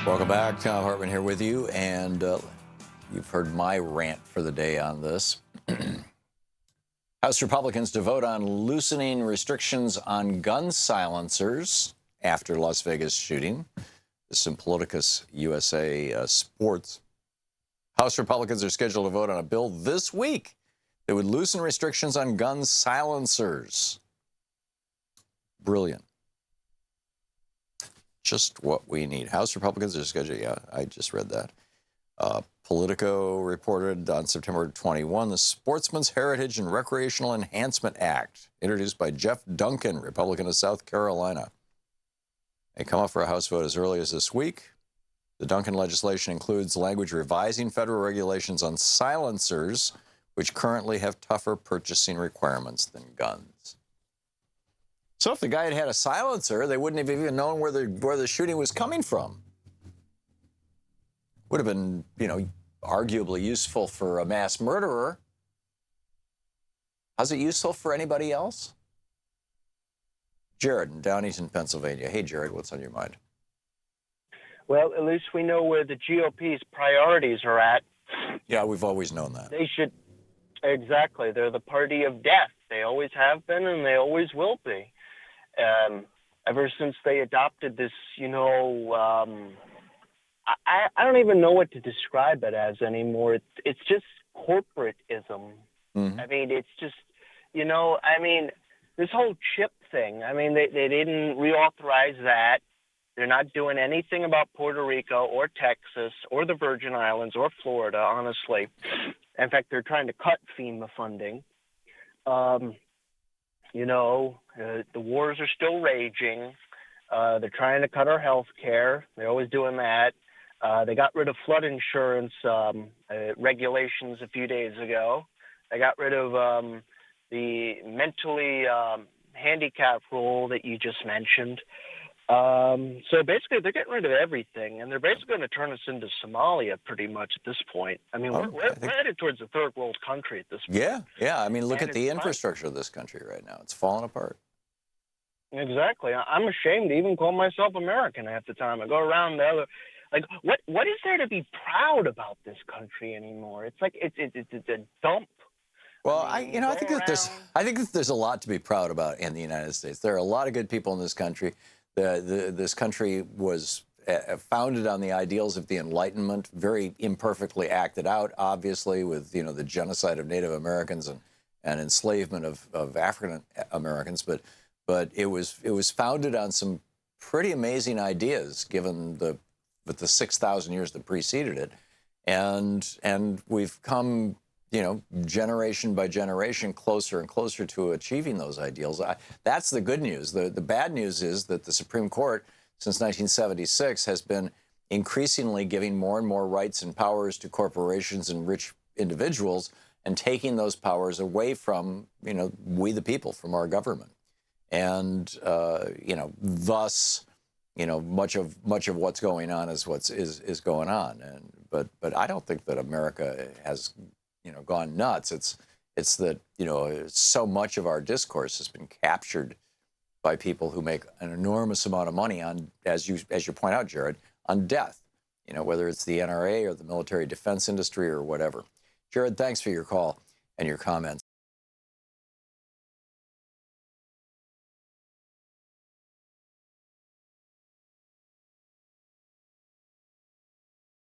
Welcome back. Thom Hartmann here with you, and you've heard my rant for the day on this. House Republicans to vote on loosening restrictions on gun silencers after Las Vegas shooting. This is in Politicus USA Sports. House Republicans are scheduled to vote on a bill this week that would loosen restrictions on gun silencers. Brilliant. Just what we need. House Republicans are scheduled. Yeah, I just read that. Politico reported on September 21, the Sportsman's Heritage and Recreational Enhancement Act, introduced by Jeff Duncan, Republican of South Carolina. They come up for a House vote as early as this week. The Duncan legislation includes language revising federal regulations on silencers, which currently have tougher purchasing requirements than guns. So if the guy had had a silencer, they wouldn't have even known where the shooting was coming from. Would have been, arguably useful for a mass murderer. How's it useful for anybody else? Jared in Downingtown, Pennsylvania. Hey, Jared, what's on your mind? Well, at least we know where the GOP's priorities are at. Yeah, we've always known that. They should. Exactly. They're the party of death. They always have been, and they always will be. Ever since they adopted this, I don't even know what to describe it as anymore. It's just corporatism. Mm-hmm. I mean, it's just, this whole chip thing. They didn't reauthorize that. They're not doing anything about Puerto Rico or Texas or the Virgin Islands or Florida, honestly. In fact, they're trying to cut FEMA funding. The wars are still raging. They're trying to cut our health care. They're always doing that. They got rid of flood insurance regulations a few days ago. They got rid of the mentally handicapped rule that you just mentioned. So basically, they're getting rid of everything, and they're basically going to turn us into Somalia pretty much at this point. We're headed towards a third world country at this point. Yeah. Look at the infrastructure of this country right now. It's falling apart. Exactly. I'm ashamed to even call myself American half the time. I go around the other. Like, what is there to be proud about this country anymore? It's like it's a dump. Well, I think that there's a lot to be proud about in the United States. There are a lot of good people in this country. This country was founded on the ideals of the Enlightenment, very imperfectly acted out, obviously, with the genocide of Native Americans and enslavement of African Americans. But it was founded on some pretty amazing ideas, given the 6,000 years that preceded it, and we've come, generation by generation, closer and closer to achieving those ideals. That's the good news. The bad news is that the Supreme Court, since 1976, has been increasingly giving more and more rights and powers to corporations and rich individuals, and taking those powers away from, we the people, from our government. And, thus, much of what's going on is is going on. But I don't think that America has, gone nuts. It's that, so much of our discourse has been captured by people who make an enormous amount of money on, as you point out, Jared, on death, whether it's the NRA or the military defense industry or whatever. Jared, thanks for your call and your comments.